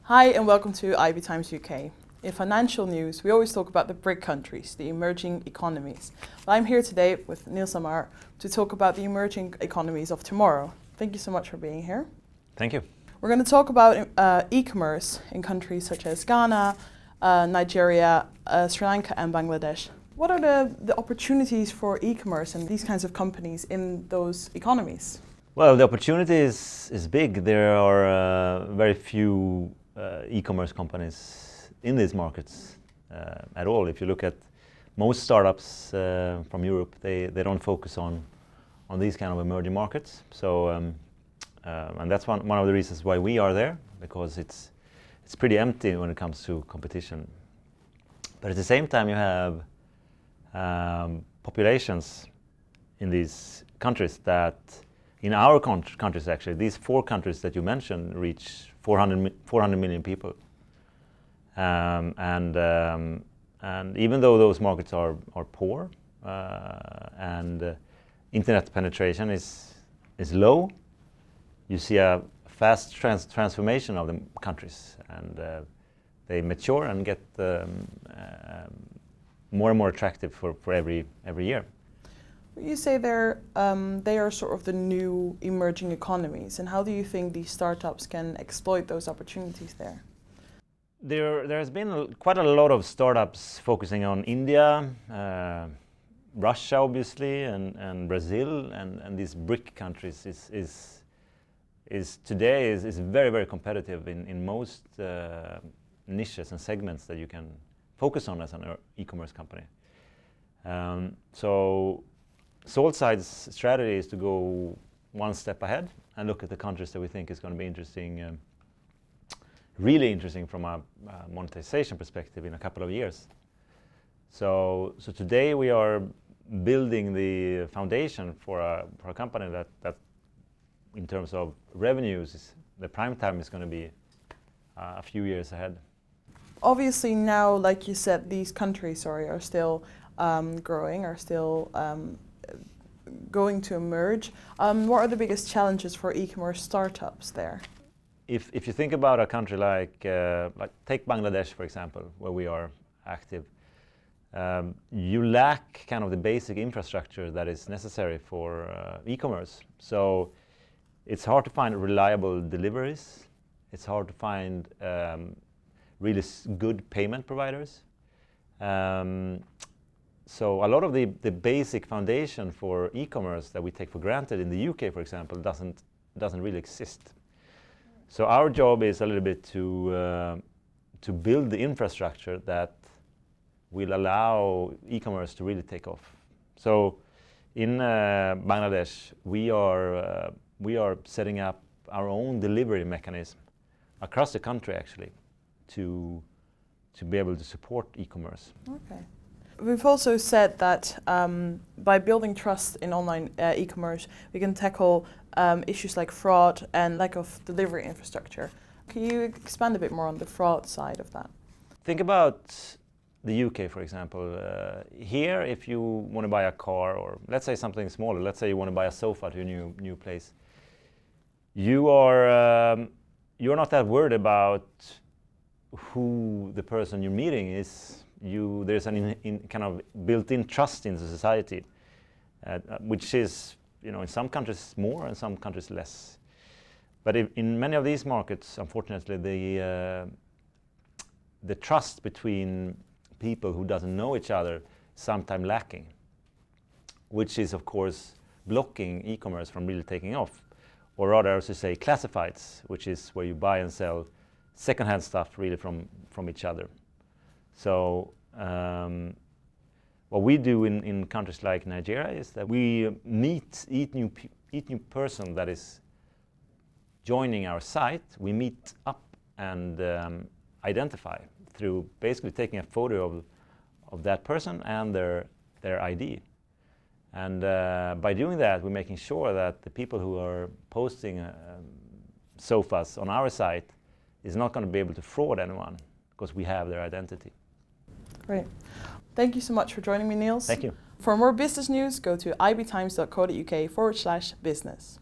Hi and welcome to IBTimes UK. In financial news, we always talk about the BRIC countries, the emerging economies. But I'm here today with Nils Hammar to talk about the emerging economies of tomorrow. Thank you so much for being here. Thank you. We're going to talk about e-commerce in countries such as Ghana, Nigeria, Sri Lanka and Bangladesh. What are the opportunities for e-commerce and these kinds of companies in those economies? Well, the opportunity is big. There are very few e-commerce companies in these markets at all. If you look at most startups from Europe, they don't focus on these kind of emerging markets. So, and that's one of the reasons why we are there, because it's pretty empty when it comes to competition. But at the same time, you have populations in these countries that, in our countries actually, these 4 countries that you mentioned reach 400 million people. And even though those markets are poor and internet penetration is low, you see a fast transformation of the countries, and they mature and get more and more attractive for every year. You say they are sort of the new emerging economies, and how do you think these startups can exploit those opportunities there? There has been quite a lot of startups focusing on India, Russia obviously, and Brazil, and these BRIC countries is today very, very competitive in most niches and segments that you can focus on as an e-commerce company. So Saltside's strategy is to go one step ahead and look at the countries that we think is going to be interesting, really interesting from a monetization perspective in a couple of years. So today we are building the foundation for a company that in terms of revenues, the prime time is going to be a few years ahead. Obviously now, like you said, these countries are still growing, are still going to emerge. What are the biggest challenges for e-commerce startups there? If you think about a country like take Bangladesh, for example, where we are active, you lack kind of the basic infrastructure that is necessary for e-commerce. So it's hard to find reliable deliveries. It's hard to find really good payment providers. So a lot of the basic foundation for e-commerce that we take for granted in the UK, for example, doesn't really exist. So our job is a little bit to build the infrastructure that will allow e-commerce to really take off. So in Bangladesh, we are setting up our own delivery mechanism across the country, actually, to be able to support e-commerce. Okay. We've also said that by building trust in online e-commerce, we can tackle issues like fraud and lack of delivery infrastructure. Can you expand a bit more on the fraud side of that? Think about the UK, for example. Here, if you want to buy a car, or let's say something smaller, let's say you want to buy a sofa to a new place, you're not that worried about who the person you're meeting is. There's an kind of built-in trust in the society, which is, in some countries more and some countries less. But in many of these markets, unfortunately, the trust between people who doesn't know each other is sometimes lacking, which is, of course, blocking e-commerce from really taking off. Or rather, as you say, classifieds, which is where you buy and sell secondhand stuff really from each other. So what we do in countries like Nigeria is that we meet each new person that is joining our site. We meet up and identify through basically taking a photo of that person and their ID. And by doing that, we're making sure that the people who are posting sofas on our site is not going to be able to fraud anyone, because we have their identity. Great. Thank you so much for joining me, Nils. Thank you. For more business news, go to ibtimes.co.uk/business.